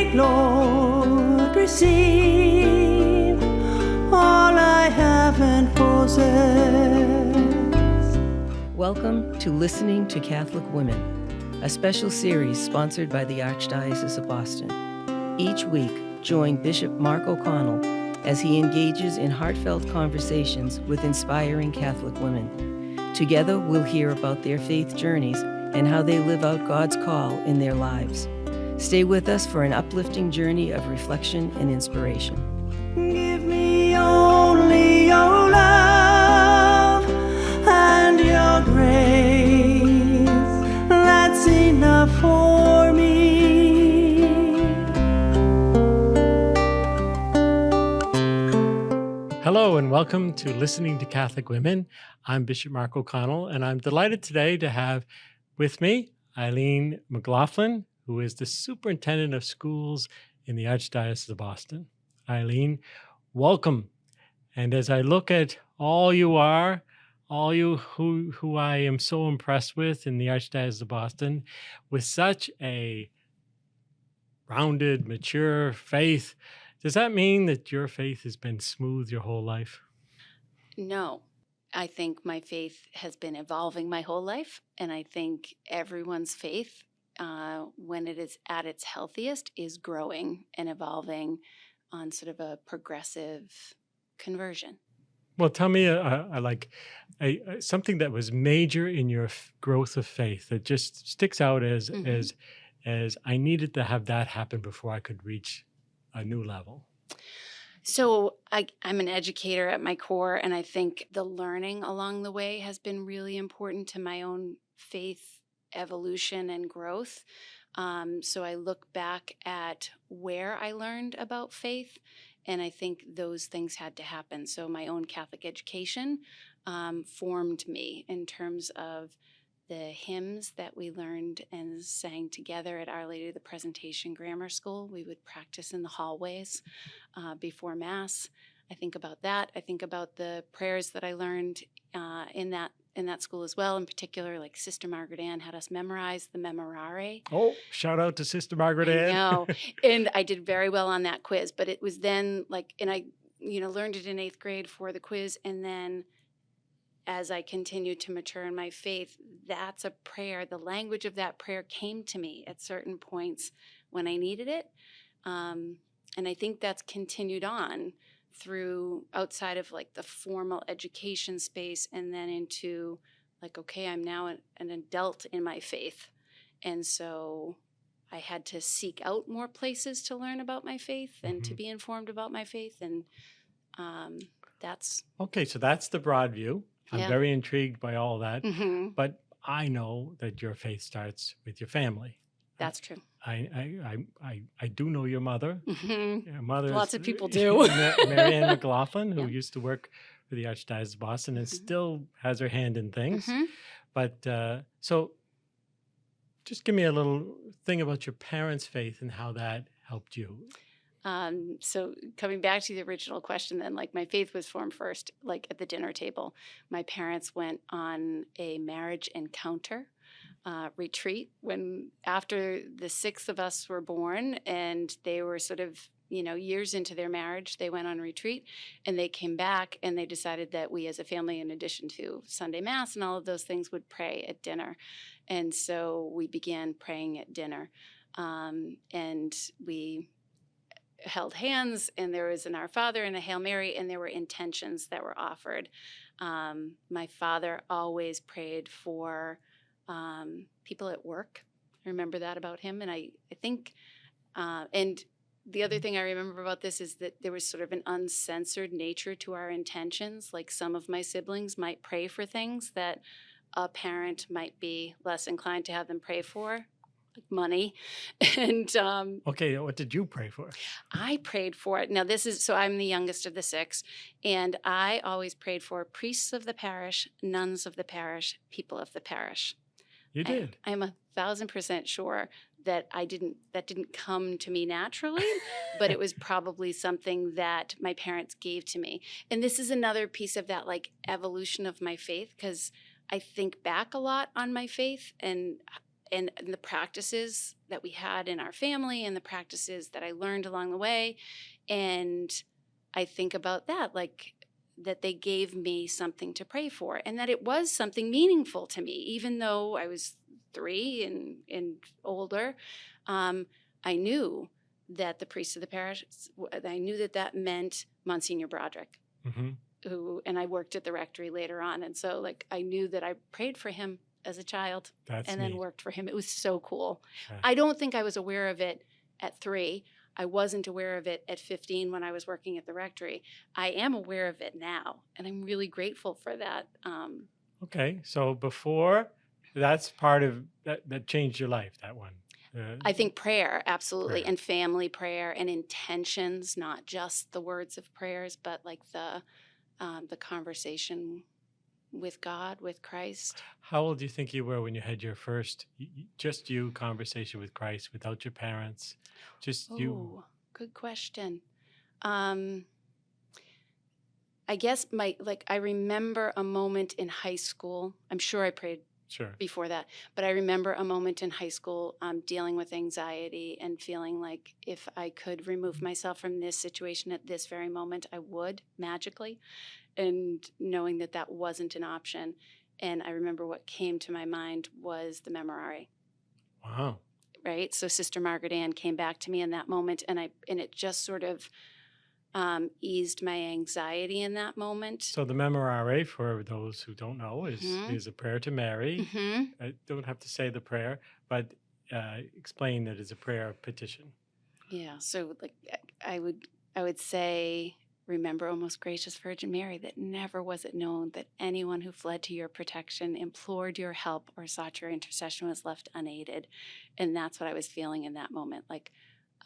Receive, Lord, receive all I have and possess. Welcome to Listening to Catholic Women, a special series sponsored by the Archdiocese of Boston. Each week, join Bishop Mark O'Connell as he engages in heartfelt conversations with inspiring Catholic women. Together, we'll hear about their faith journeys and how they live out God's call in their lives. Stay with us for an uplifting journey of reflection and inspiration. Give me only your love and your grace. That's enough for me. Hello and welcome to Listening to Catholic Women. I'm Bishop Mark O'Connell, and I'm delighted today to have with me Eileen McLaughlin, who is the Superintendent of Schools in the Archdiocese of Boston. Eileen, welcome. And as I look at all you are, all you who I am so impressed with in the Archdiocese of Boston, with such a rounded, mature faith, does that mean that your faith has been smooth your whole life? No. I think my faith has been evolving my whole life, and I think everyone's faith, when it is at its healthiest, is growing and evolving on sort of a progressive conversion. Well, tell me something that was major in your growth of faith that just sticks out as I needed to have that happen before I could reach a new level. So I'm an educator at my core, and I think the learning along the way has been really important to my own faith evolution and growth. So I look back at where I learned about faith, and I think those things had to happen. So my own Catholic education formed me in terms of the hymns that we learned and sang together at Our Lady of the Presentation Grammar School. We would practice in the hallways before Mass. I think about that. I think about the prayers that I learned in that school as well. In particular, like Sister Margaret Ann had us memorize the Memorare. Oh, shout out to Sister Margaret Ann. I know. And I did very well on that quiz, but it was then and I learned it in 8th grade for the quiz, and then as I continued to mature in my faith, that's a prayer. The language of that prayer came to me at certain points when I needed it. And I think that's continued on through outside of the formal education space, and then into okay, I'm now an adult in my faith. And so I had to seek out more places to learn about my faith and to be informed about my faith. And that's... Okay, so that's the broad view. I'm very intrigued by all that, but I know that your faith starts with your family. That's true. I do know your mother. Your mother, lots of people do. Mary Ann McLaughlin, who used to work for the Archdiocese of Boston and still has her hand in things. But so, just give me a little thing about your parents' faith and how that helped you. So coming back to the original question then, my faith was formed first, at the dinner table. My parents went on a marriage encounter retreat after the 6 of us were born, and they were sort of, years into their marriage. They went on retreat, and they came back, and they decided that we as a family, in addition to Sunday Mass and all of those things, would pray at dinner. And so we began praying at dinner, and we held hands, and there was an Our Father and a Hail Mary, and there were intentions that were offered. My father always prayed for people at work. I remember that about him, and I think, and the other thing I remember about this is that there was sort of an uncensored nature to our intentions. Some of my siblings might pray for things that a parent might be less inclined to have them pray for. Money. And okay, what did you pray for? I prayed for it. Now so I'm the youngest of the 6, and I always prayed for priests of the parish, nuns of the parish, people of the parish. You did? I'm 1,000% sure that that didn't come to me naturally, but it was probably something that my parents gave to me. And this is another piece of that evolution of my faith, because I think back a lot on my faith and and the practices that we had in our family and the practices that I learned along the way. And I think about that, like that they gave me something to pray for and that it was something meaningful to me, even though I was 3 and older. I knew that the priest of the parish, I knew that that meant Monsignor Broderick, and I worked at the rectory later on. And so like, I knew that I prayed for him as a child and then worked for him. It was so cool. Yeah. I don't think I was aware of it at 3. I wasn't aware of it at 15 when I was working at the rectory. I am aware of it now, and I'm really grateful for that. Okay, so before, that's part of that changed your life, that one. I think prayer, absolutely, Prayer. and family prayer and intentions, not just the words of prayers, but like the conversation with God, with Christ. How old do you think you were when you had your first, just you conversation with Christ without your parents? Just you. Oh, good question. I guess I remember a moment in high school. I'm sure I prayed Sure. before that, but I remember a moment in high school dealing with anxiety and feeling like if I could remove myself from this situation at this very moment, I would magically, and knowing that that wasn't an option. And I remember what came to my mind was the memorare. Wow. Right? So Sister Margaret Ann came back to me in that moment, and it just sort of eased my anxiety in that moment. So the memorare, for those who don't know, is a prayer to Mary. I don't have to say the prayer, but explain that it's a prayer of petition. Yeah. So like I would say, remember, O most gracious Virgin Mary, that never was it known that anyone who fled to your protection, implored your help, or sought your intercession was left unaided. And that's what I was feeling in that moment. Like,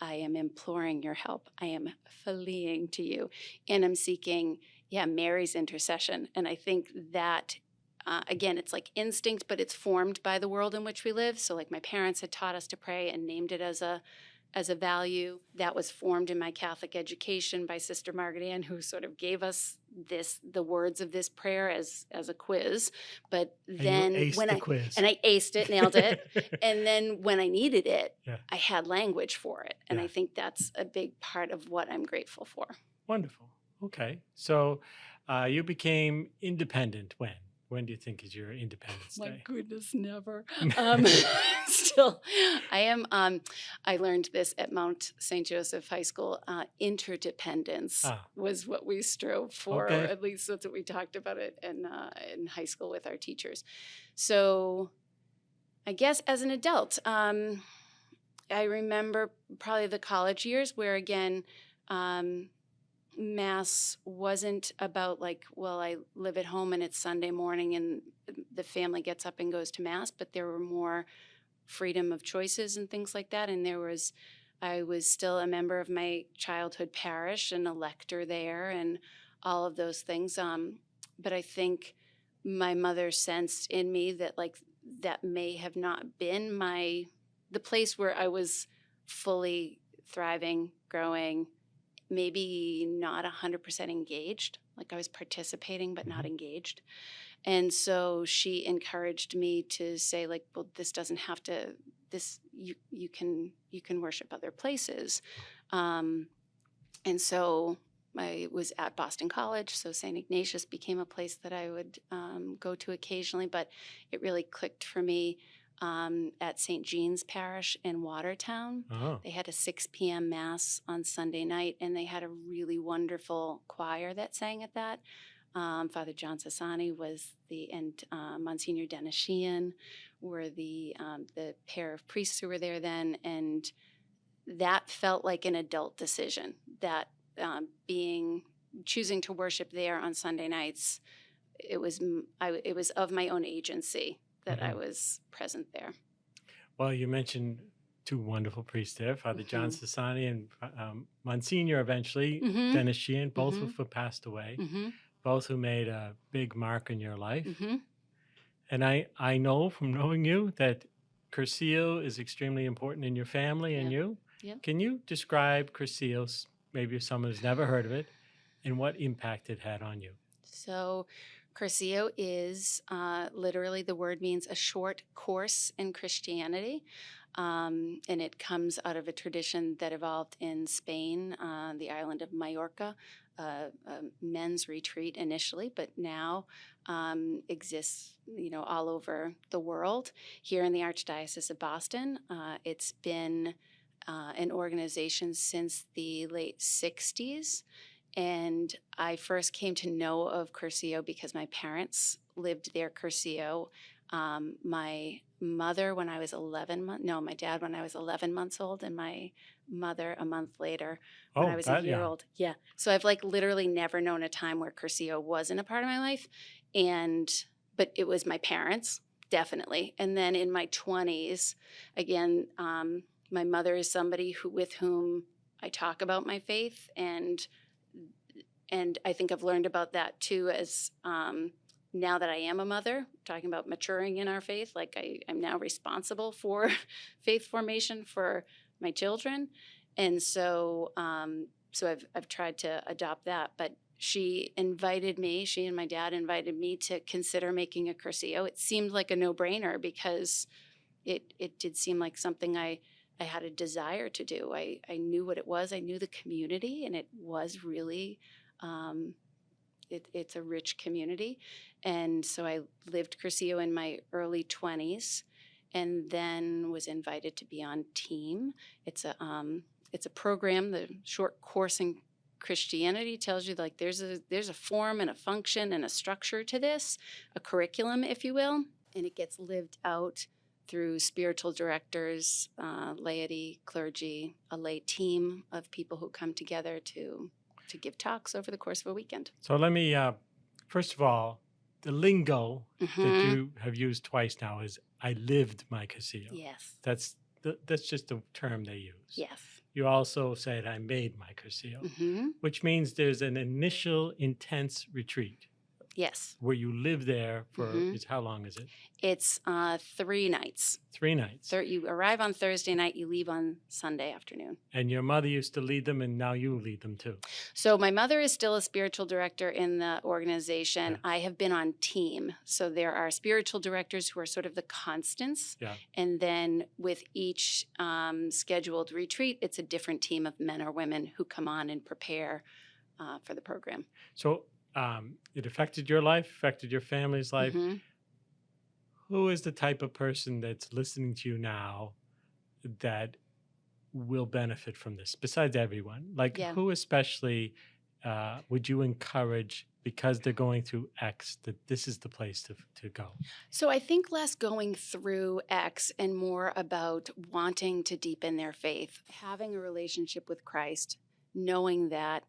I am imploring your help. I am fleeing to you. And I'm seeking, Mary's intercession. And I think that, again, it's like instinct, but it's formed by the world in which we live. So like my parents had taught us to pray and named it as a value that was formed in my Catholic education by Sister Margaret Ann, who sort of gave us the words of this prayer as a quiz. But then quiz. And I aced it, nailed it. And then when I needed it, I had language for it. And I think that's a big part of what I'm grateful for. Wonderful. Okay. So you became independent when? When do you think is your Independence Day? My goodness, never. Still, I am. I learned this at Mount St. Joseph High School. Interdependence was what we strove for, or at least that's what we talked about it in high school with our teachers. So, I guess as an adult, I remember probably the college years where again. Mass wasn't about like, well, I live at home and it's Sunday morning and the family gets up and goes to Mass, but there were more freedom of choices and things like that. And I was still a member of my childhood parish and a lector there and all of those things. But I think my mother sensed in me that like, that may have not been the place where I was fully thriving, growing, maybe not 100% engaged, like I was participating but not engaged. And so she encouraged me to say like, well, this doesn't have to, you can worship other places. And so I was at Boston College, so St. Ignatius became a place that I would go to occasionally, but it really clicked for me at St. Jean's Parish in Watertown. They had a 6 p.m. Mass on Sunday night, and they had a really wonderful choir that sang at that. Father John Sassani and Monsignor Denishian were the pair of priests who were there then, and that felt like an adult decision, that choosing to worship there on Sunday nights, it was of my own agency that I was present there. Well, you mentioned 2 wonderful priests there, Father John Sassani and Monsignor eventually, Denishian, both who passed away, both who made a big mark in your life. And I know from knowing you that Cursillo is extremely important in your family and you. Yep. Can you describe Cursillo, maybe if someone has never heard of it, and what impact it had on you? So Curcio is literally, the word means a short course in Christianity. And it comes out of a tradition that evolved in Spain, the island of Majorca, a men's retreat initially, but now exists, all over the world. Here in the Archdiocese of Boston, it's been an organization since the late 60s. And I first came to know of Curcio because my parents lived their Curcio. My mother when I was 11 months, no, my dad when I was 11 months old, and my mother a month later when I was a year old. Yeah. So I've literally never known a time where Curcio wasn't a part of my life. But it was my parents, definitely. And then in my 20s, again, my mother is somebody with whom I talk about my faith, and I think I've learned about that too as now that I am a mother, talking about maturing in our faith. I'm now responsible for faith formation for my children, and so I've tried to adopt that. But she and my dad invited me to consider making a Curcio. It seemed like a no-brainer because it did seem like something I had a desire to do. I knew what it was. I knew the community, and it was really, it's a rich community. And so I lived Curcio in my early 20s, and then was invited to be on team. It's a program. The short course in Christianity tells you there's a form and a function and a structure to this, a curriculum, if you will, and it gets lived out through spiritual directors, laity, clergy, a lay team of people who come together to give talks over the course of a weekend. So let me, first of all, the lingo that you have used twice now is "I lived my Curcio." Yes. That's just the term they use. Yes. You also said "I made my Curcio," which means there's an initial intense retreat. Yes. Where you live there for, how long is it? It's 3 nights. 3 nights. You arrive on Thursday night, you leave on Sunday afternoon. And your mother used to lead them, and now you lead them too. So my mother is still a spiritual director in the organization. Yeah. I have been on team. So there are spiritual directors who are sort of the constants. Yeah. And then with each scheduled retreat, it's a different team of men or women who come on and prepare for the program. So it affected your life, affected your family's life. Who is the type of person that's listening to you now that will benefit from this, besides everyone? Who especially would you encourage, because they're going through X, that this is the place to go? So I think less going through X and more about wanting to deepen their faith, having a relationship with Christ, knowing that.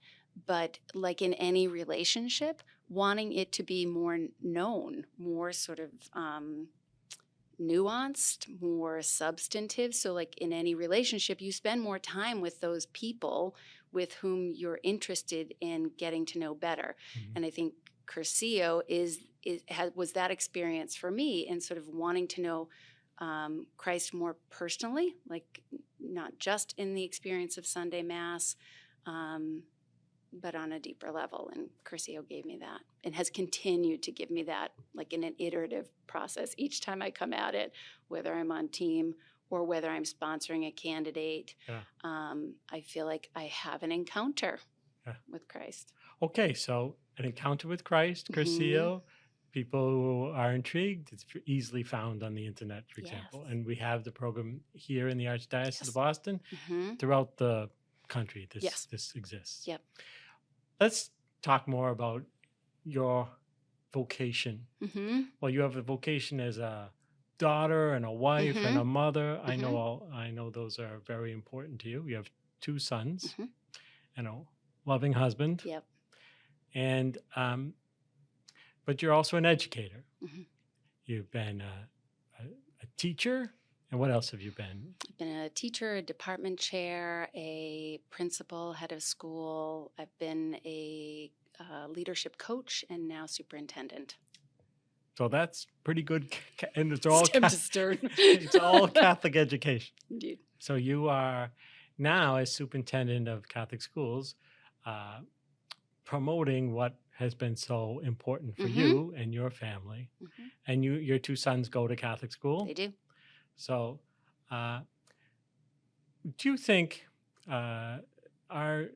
But like in any relationship, wanting it to be more known, more sort of nuanced, more substantive. So like in any relationship, you spend more time with those people with whom you're interested in getting to know better. And I think Curcio was that experience for me in sort of wanting to know Christ more personally, like not just in the experience of Sunday Mass, but on a deeper level. And Curcio gave me that and has continued to give me that, like in an iterative process. Each time I come at it, whether I'm on team or whether I'm sponsoring a candidate, I feel like I have an encounter with Christ. Okay, so an encounter with Christ, Curcio. People who are intrigued, it's easily found on the internet, for example. And we have the program here in the Archdiocese of Boston. Throughout the country, this exists. Yep. Let's talk more about your vocation. Well, you have a vocation as a daughter and a wife and a mother. I know those are very important to you. You have 2 sons and a loving husband. Yep. And but you're also an educator. You've been a teacher. And what else have you been? I've been a teacher, a department chair, a principal, head of school. I've been a leadership coach, and now superintendent. So that's pretty good. And it's all Stern. It's all Catholic education. Indeed. So you are now, as superintendent of Catholic schools, promoting what has been so important for Mhm. you and your family. Mhm. And your two sons go to Catholic school. They do. So, do you think our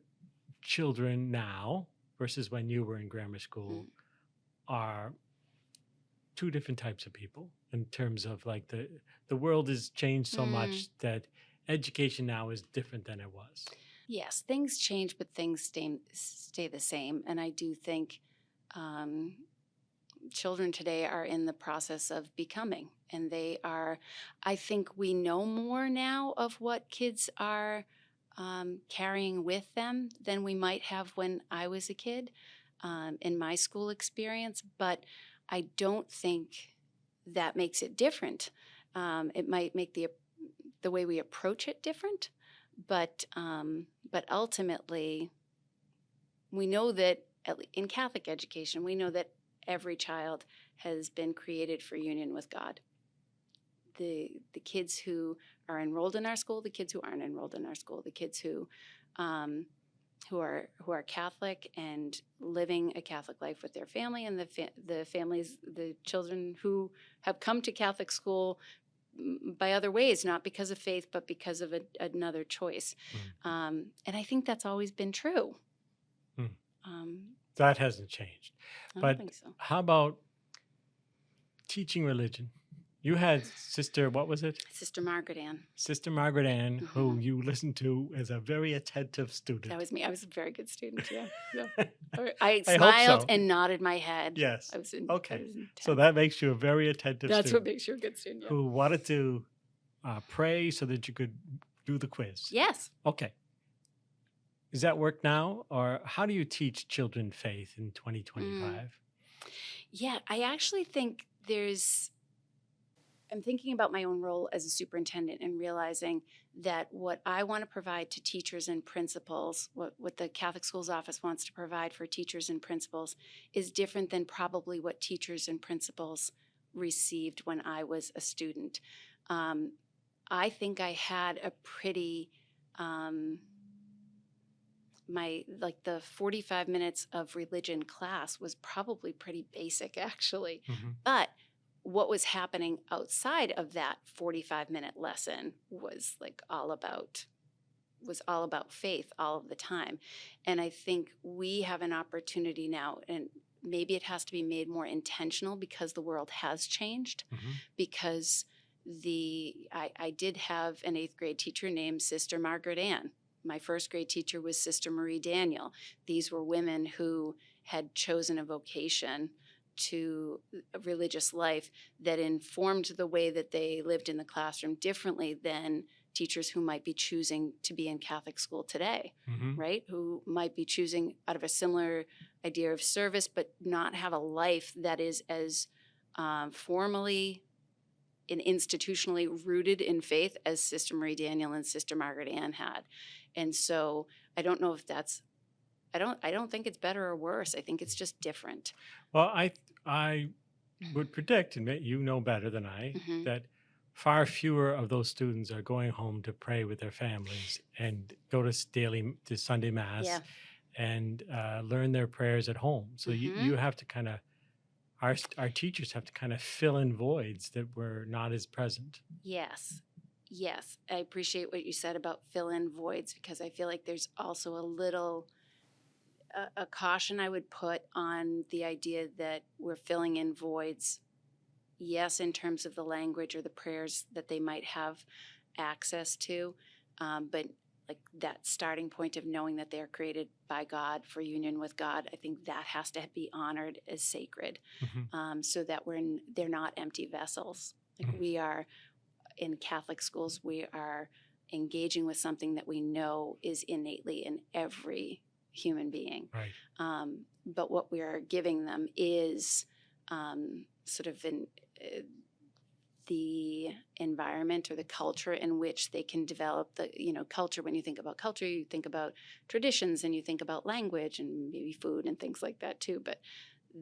children now versus when you were in grammar school Mm. are two different types of people in terms of like the world has changed so Mm. much that education now is different than it was? Yes, things change, but things stay the same. And I do think children today are in the process of becoming, and they are. I think we know more now of what kids are carrying with them than we might have when I was a kid in my school experience. But I don't think that makes it different. It might make the way we approach it different, but ultimately, we know that in Catholic education, we know that every child has been created for union with God. The kids who are enrolled in our school, the kids who aren't enrolled in our school, the kids who are Catholic and living a Catholic life with their family, and the families, the children who have come to Catholic school by other ways, not because of faith, but because of another choice. And I think that's always been true. That hasn't changed. I don't But think so. how about teaching religion? You had Sister, what was it? Sister Margaret Ann. Sister Margaret Ann, who Mhm. you listened to as a very attentive student. That was me. I was a very good student. Yeah. I hope smiled so. and nodded my head. Yes. I was I Okay. was So intense. that makes you a very attentive That's what student makes you a good student. Yeah. who wanted to pray so that you could do the quiz. Yes. Okay. Does that work now? Or how do you teach children faith in 2025? Yeah, I actually think I'm thinking about my own role as a superintendent and realizing that what I want to provide to teachers and principals, what the Catholic Schools Office wants to provide for teachers and principals, is different than probably what teachers and principals received when I was a student. I think I had a pretty the 45 minutes of religion class was probably pretty basic, actually. But what was happening outside of that 45-minute lesson was all about faith all of the time. And I think we have an opportunity now, and maybe it has to be made more intentional because the world has changed. Because I did have an 8th grade teacher named Sister Margaret Ann. My 1st grade teacher was Sister Marie Daniel. These were women who had chosen a vocation to a religious life that informed the way that they lived in the classroom differently than teachers who might be choosing to be in Catholic school today, right? Who might be choosing out of a similar idea of service, but not have a life that is as formally and institutionally rooted in faith as Sister Marie Daniel and Sister Margaret Ann had. And so I don't know if I don't think it's better or worse. I think it's just different. Well, I would predict, and you know better than I, that far fewer of those students are going home to pray with their families and go to Sunday Mass and learn their prayers at home. So you have to kind of, our teachers have to kind of fill in voids that were not as present. Yes. I appreciate what you said about fill in voids, because I feel like there's also a caution I would put on the idea that we're filling in voids, yes, in terms of the language or the prayers that they might have access to, but like that starting point of knowing that they're created by God for union with God, I think that has to be honored as sacred, so that they're not empty vessels. Like we are in Catholic schools, we are engaging with something that we know is innately in every human being. Right. But what we are giving them is sort of the environment or the culture in which they can develop culture. When you think about culture, you think about traditions and you think about language and maybe food and things like that too. But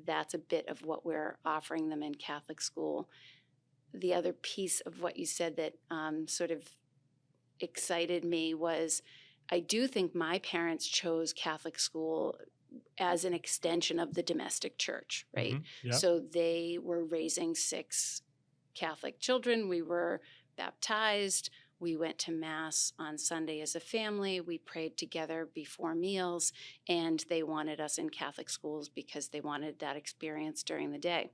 that's a bit of what we're offering them in Catholic school. The other piece of what you said that sort of excited me was, I do think my parents chose Catholic school as an extension of the domestic church, right? Yep. So they were raising 6 Catholic children. We were baptized. We went to Mass on Sunday as a family. We prayed together before meals, and they wanted us in Catholic schools because they wanted that experience during the day.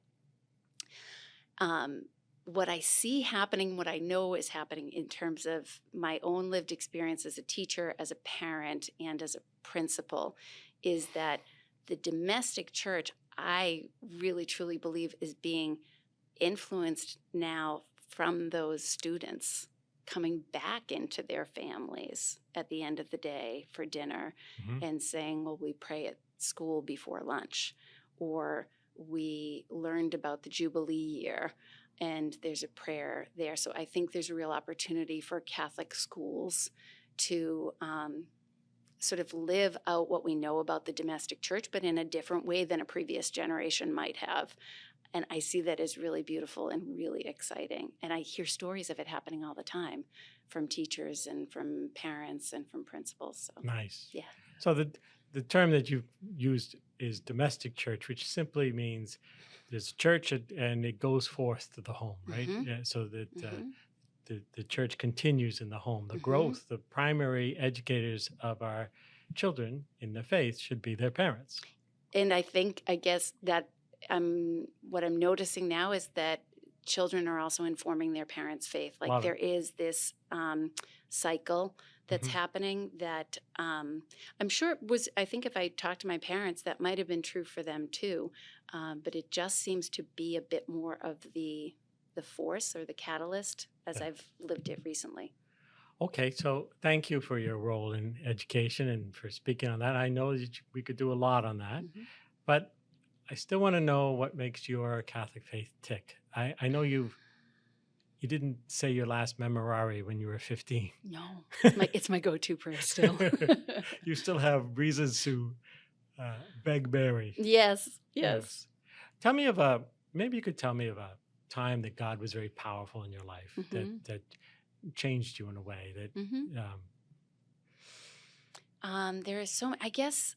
What I see happening, what I know is happening in terms of my own lived experience as a teacher, as a parent, and as a principal, is that the domestic church, I really truly believe, is being influenced now from those students coming back into their families at the end of the day for dinner and saying, well, we pray at school before lunch, or we learned about the Jubilee year and there's a prayer there. So I think there's a real opportunity for Catholic schools to sort of live out what we know about the domestic church, but in a different way than a previous generation might have. And I see that as really beautiful and really exciting. And I hear stories of it happening all the time from teachers and from parents and from principals. So, Nice. yeah. So the term that you've used is domestic church, which simply means there's a church and it goes forth to the home, right? Yeah, so that the church continues in the home. The growth, the primary educators of our children in the faith should be their parents. And I guess that what I'm noticing now is that children are also informing their parents' faith. Like Love there it. is this cycle that's happening that I'm sure I think if I talked to my parents, that might have been true for them too. But it just seems to be a bit more of the force or the catalyst as I've lived it recently. Okay, so thank you for your role in education and for speaking on that. I know that we could do a lot on that, but I still want to know what makes your Catholic faith tick. I know you didn't say your last memorare when you were 15. No, it's my go-to prayer still. You still have reasons to beg Mary. Yes. Tell me maybe you could tell me of a time that God was very powerful in your life that changed you in a way that there is so, I guess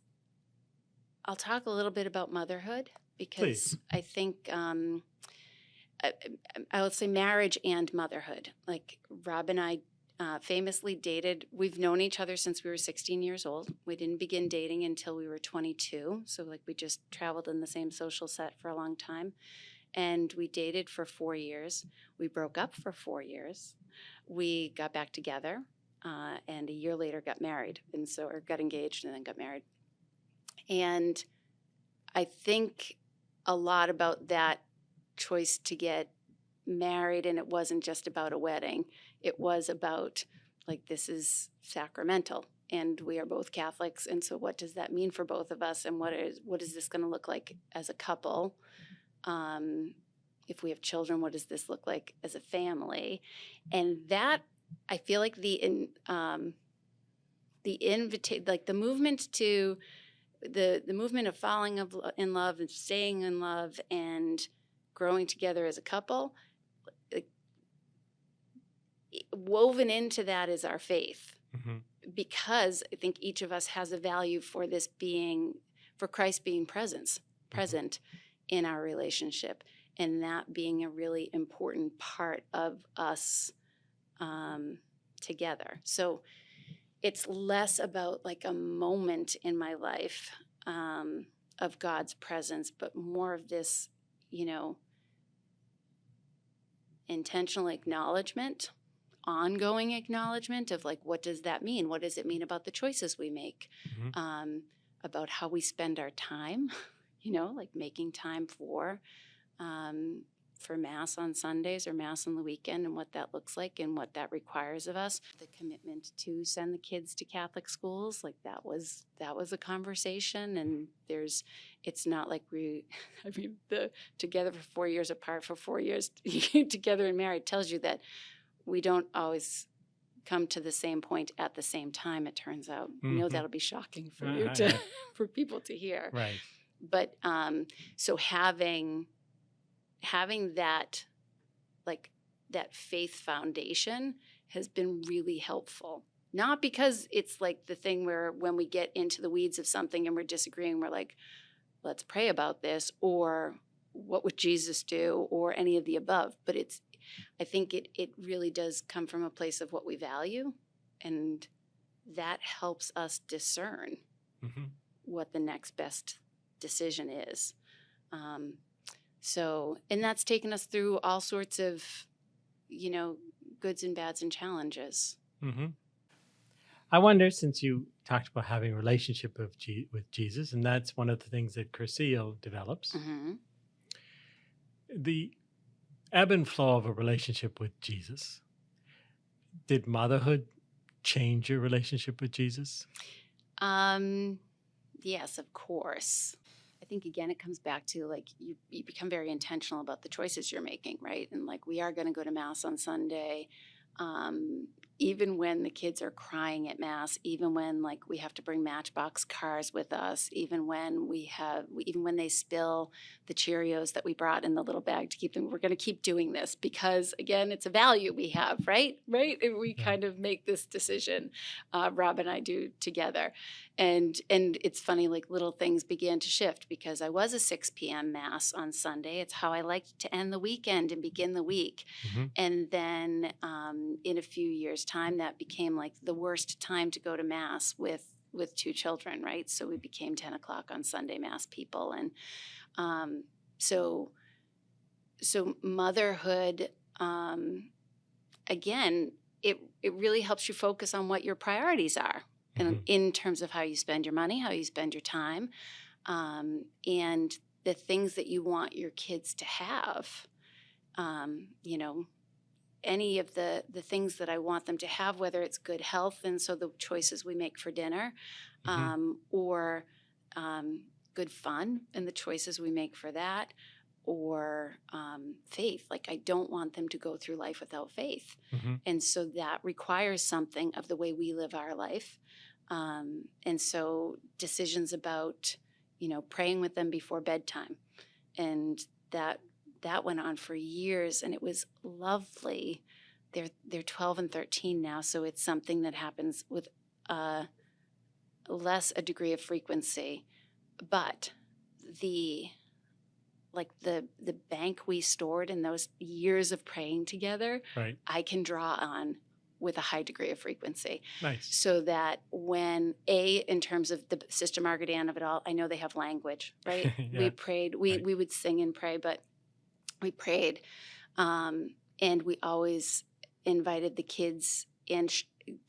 I'll talk a little bit about motherhood because Please. I think I would say marriage and motherhood. Like Rob and I famously dated. We've known each other since we were 16 years old. We didn't begin dating until we were 22. So like we just traveled in the same social set for a long time. And we dated for 4 years. We broke up for 4 years. We got back together and a year later got married. And so, or got engaged and then got married. And I think a lot about that choice to get married, and it wasn't just about a wedding. It was about, like, this is sacramental, and we are both Catholics, and so what does that mean for both of us, and what is this going to look like as a couple? If we have children, what does this look like as a family? And that, I feel like the movement to the movement of falling in love and staying in love and growing together as a couple, woven into that is our faith. Because I think each of us has a value for Christ being present in our relationship, and that being a really important part of us together. So it's less about like a moment in my life of God's presence, but more of this, intentional acknowledgement, ongoing acknowledgement of like, what does that mean? What does it mean about the choices we make, about how we spend our time, like making time for Mass on Sundays or Mass on the weekend, and what that looks like and what that requires of us. The commitment to send the kids to Catholic schools, like that was a conversation. And it's not like together for 4 years apart for 4 years together and married tells you that we don't always come to the same point at the same time, it turns out. I know that'll be shocking for you for people to hear. Right. But so having that, like that faith foundation has been really helpful Not because it's like the thing where when we get into the weeds of something and we're disagreeing, we're like, let's pray about this, or what would Jesus do, or any of the above. But I think it really does come from a place of what we value, and that helps us discern Mm-hmm. what the next best decision is. And that's taken us through all sorts of, goods and bads and challenges. Mm-hmm. I wonder, since you talked about having a relationship with Jesus, and that's one of the things that Curcio develops, Mm-hmm. the ebb and flow of a relationship with Jesus. Did motherhood change your relationship with Jesus? Yes, of course. I think, again, it comes back to like you become very intentional about the choices you're making, right? And like, we are going to go to Mass on Sunday, even when the kids are crying at Mass, even when like we have to bring Matchbox cars with us, even when they spill the Cheerios that we brought in the little bag to keep them. We're going to keep doing this because, again, it's a value we have, right? And we kind of make this decision, Rob and I do together. And it's funny, like little things began to shift because I was a 6 p.m. Mass on Sunday. It's how I liked to end the weekend and begin the week. Mm-hmm. And then in a few years' time, that became like the worst time to go to Mass with 2 children, right? So we became 10 o'clock on Sunday Mass people. And so motherhood, again, it really helps you focus on what your priorities are. Mm-hmm. And in terms of how you spend your money, how you spend your time, and the things that you want your kids to have. Any of the things that I want them to have, whether it's good health, and so the choices we make for dinner, or good fun and the choices we make for that, or faith. Like, I don't want them to go through life without faith. Mm-hmm. And so that requires something of the way we live our life. And so decisions about, praying with them before bedtime. And that went on for years, and it was lovely. They're 12 and 13 now, so it's something that happens with less a degree of frequency. But the bank we stored in those years of praying together, Right. I can draw on with a high degree of frequency. Nice. So that when in terms of the Sister Margaret Ann of it all, I know they have language, right? Yeah. We prayed, we would sing and pray, but we prayed, and we always invited the kids in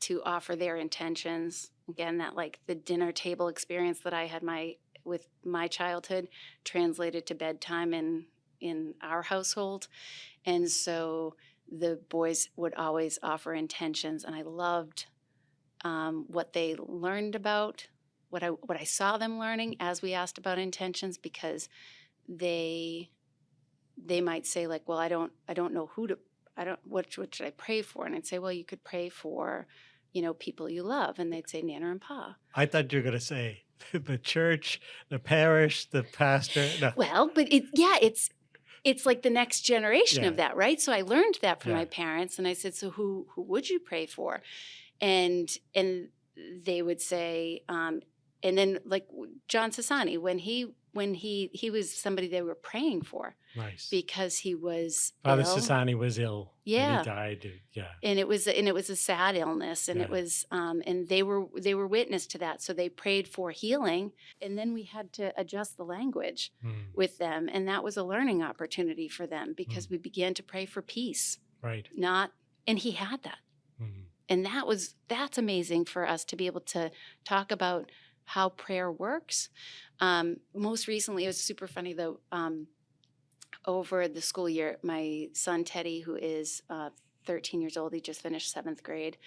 to offer their intentions. Again, that like the dinner table experience that I had with my childhood translated to bedtime in our household. And so the boys would always offer intentions, and I loved what they learned about, what I saw them learning as we asked about intentions, because they might say like, well, I don't know what should I pray for? And I'd say, well, you could pray for, people you love. And they'd say Nana and Pa. I thought you were going to say the church, the parish, the pastor. No. Well, but it's like the next generation of that, right? So I learned that from my parents, and I said, so who would you pray for? And they would say, and then like John Sassani, when he was somebody they were praying for. Nice. Because he was Father ill. Sassani was ill. Yeah. And he died. Yeah. And it was a sad illness, and it was and they were witness to that. So they prayed for healing, and then we had to adjust the language with them, and that was a learning opportunity for them because we began to pray for peace. Right. And he had that. And that's amazing for us to be able to talk about how prayer works. Most recently, it was super funny though. Over the school year, my son Teddy, who is 13 years old, he just finished 7th grade,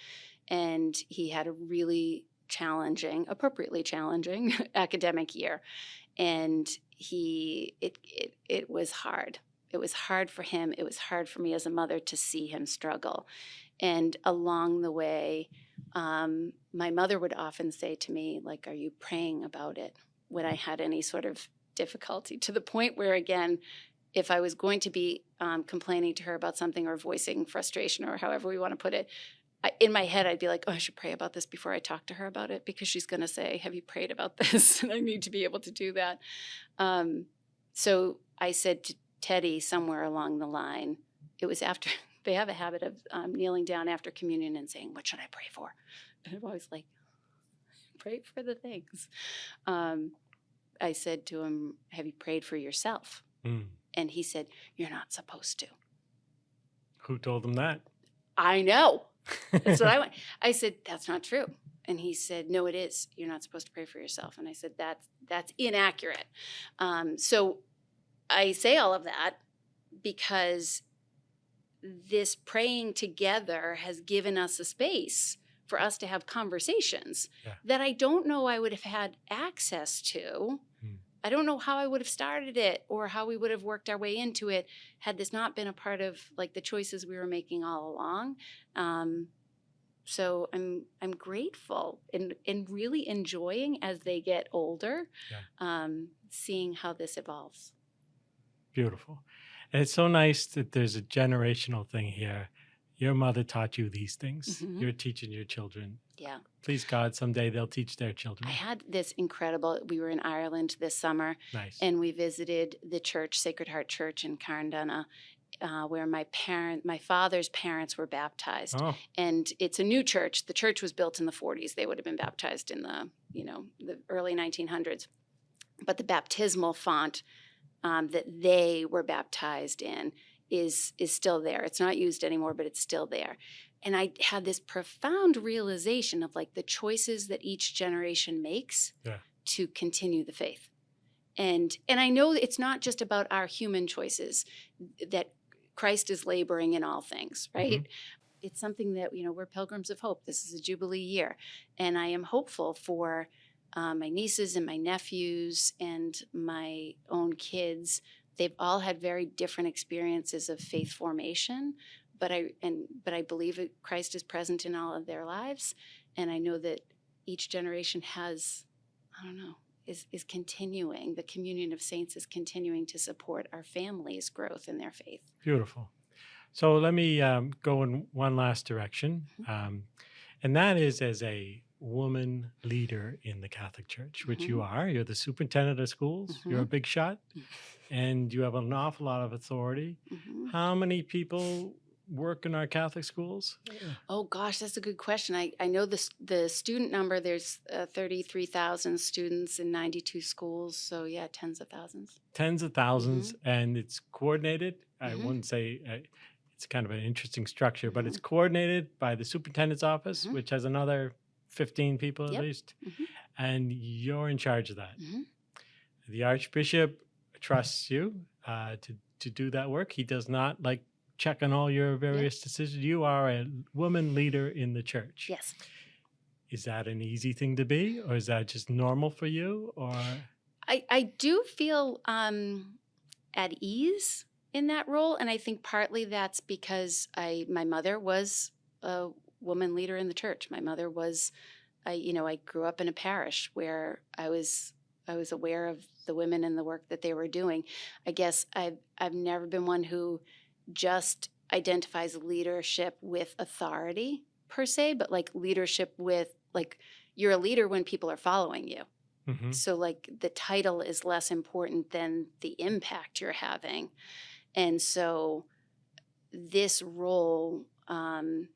and he had a really appropriately challenging academic year, and it was hard. It was hard for him. It was hard for me as a mother to see him struggle, and along the way, my mother would often say to me, like, "Are you praying about it?" When I had any sort of difficulty, to the point where, again, if I was going to be complaining to her about something or voicing frustration or however we want to put it, in my head, I'd be like, oh, I should pray about this before I talk to her about it, because she's going to say, have you prayed about this? And I need to be able to do that. So I said to Teddy somewhere along the line, it was after, they have a habit of kneeling down after communion and saying, what should I pray for? And I'm always like, pray for the things. I said to him, have you prayed for yourself? And he said, you're not supposed to. Who told him that? I know. That's what I went. I said, that's not true. And he said, no, it is. You're not supposed to pray for yourself. And I said, that's inaccurate. So I say all of that because this praying together has given us a space for us to have conversations that I don't know I would have had access to. I don't know how I would have started it or how we would have worked our way into it had this not been a part of like the choices we were making all along. So I'm grateful and really enjoying as they get older, seeing how this evolves. Beautiful. And it's so nice that there's a generational thing here. Your mother taught you these things. You're teaching your children. Yeah. Please God, someday they'll teach their children. I had this incredible, we were in Ireland this summer. Nice. And we visited the church, Sacred Heart Church in Carndonagh, where my father's parents were baptized. Oh. And it's a new church. The church was built in the 40s. They would have been baptized in the early 1900s. But the baptismal font that they were baptized in is still there. It's not used anymore, but it's still there. And I had this profound realization of like the choices that each generation makes to continue the faith. And I know it's not just about our human choices, that Christ is laboring in all things, right? It's something that, we're pilgrims of hope. This is a Jubilee year. And I am hopeful for my nieces and my nephews and my own kids. They've all had very different experiences of faith formation, but I believe that Christ is present in all of their lives, and I know that each generation has, is continuing. The communion of saints is continuing to support our families' growth in their faith. Beautiful. So let me go in one last direction, and that is as a woman leader in the Catholic Church, which you are. You're the superintendent of schools. You're a big shot, and you have an awful lot of authority. How many people work in our Catholic schools? Oh gosh, that's a good question. I know the student number. There's 33,000 students in 92 schools. So yeah, tens of thousands. Tens of thousands, and it's coordinated. I wouldn't say it's kind of an interesting structure, but it's coordinated by the superintendent's office, which has another 15 people at least, and you're in charge of that. The Archbishop trusts you to do that work. He does not like check on all your various decisions. You are a woman leader in the church. Yes. Is that an easy thing to be, or is that just normal for you? Or I do feel at ease in that role, and I think partly that's because my mother was a woman leader in the church. My mother was, I grew up in a parish where I was aware of the women and the work that they were doing. I guess I've never been one who just identifies leadership with authority per se, but like leadership with like you're a leader when people are following you. So like the title is less important than the impact you're having. And so this role, I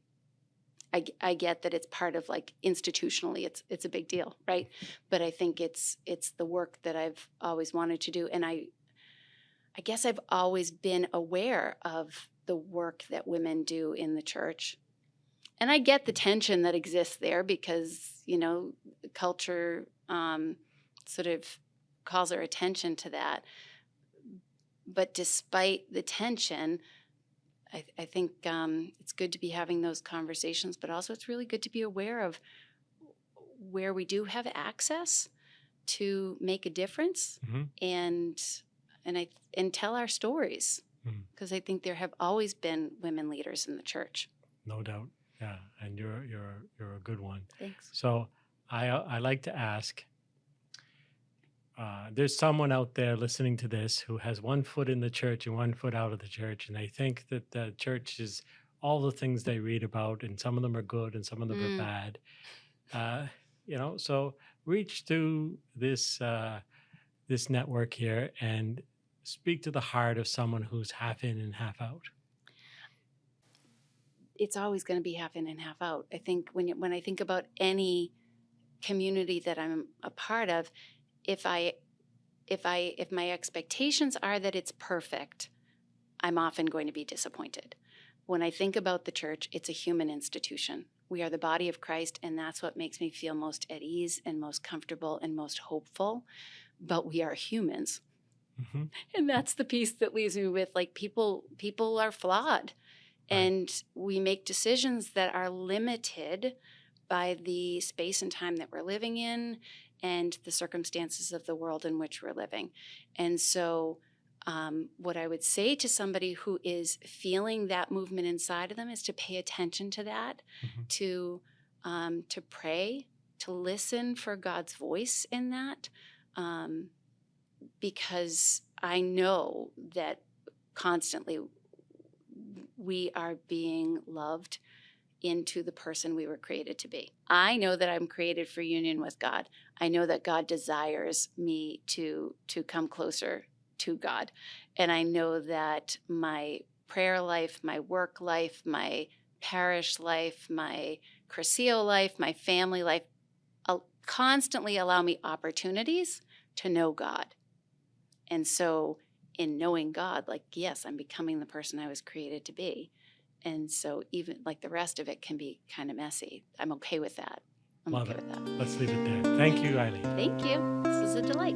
get that it's part of like institutionally, it's a big deal, right? But I think it's the work that I've always wanted to do, and I guess I've always been aware of the work that women do in the church, and I get the tension that exists there because culture sort of calls our attention to that. But despite the tension, I think it's good to be having those conversations, but also it's really good to be aware of where we do have access to make a difference and tell our stories, because I think there have always been women leaders in the church. No doubt, yeah, and you're a good one. Thanks. So I like to ask. There's someone out there listening to this who has one foot in the church and one foot out of the church, and they think that the church is all the things they read about, and some of them are good and some of them Mm. are bad. So reach through this this network here and speak to the heart of someone who's half in and half out. It's always going to be half in and half out. I think when I think about any community that I'm a part of, if my expectations are that it's perfect, I'm often going to be disappointed. When I think about the church, it's a human institution. We are the body of Christ, and that's what makes me feel most at ease and most comfortable and most hopeful. But we are humans. Mhm. And that's the piece that leaves me with, like, people are flawed. Right. And we make decisions that are limited by the space and time that we're living in and the circumstances of the world in which we're living. And so what I would say to somebody who is feeling that movement inside of them is to pay attention to that, Mhm. to pray, to listen for God's voice in that, because I know that constantly we are being loved into the person we were created to be. I know that I'm created for union with God. I know that God desires me to come closer to God. And I know that my prayer life, my work life, my parish life, my Cursillo life, my family life constantly allow me opportunities to know God. And so in knowing God, like, yes, I'm becoming the person I was created to be. And so even like the rest of it can be kind of messy. I'm okay with that. I'm Love okay it. with that. Let's leave it there. Thank you, Eileen. Thank you. This is a delight.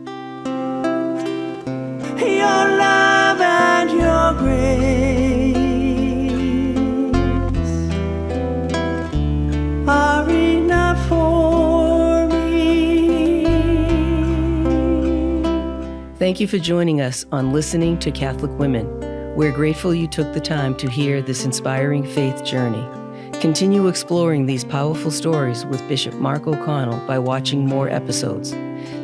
Your love and your grace are enough for me. Thank you for joining us on Listening to Catholic Women. We're grateful you took the time to hear this inspiring faith journey. Continue exploring these powerful stories with Bishop Mark O'Connell by watching more episodes.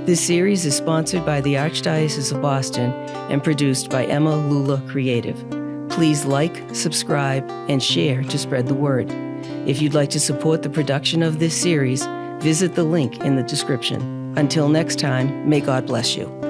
This series is sponsored by the Archdiocese of Boston and produced by Emma Lula Creative. Please like, subscribe, and share to spread the word. If you'd like to support the production of this series, visit the link in the description. Until next time, may God bless you.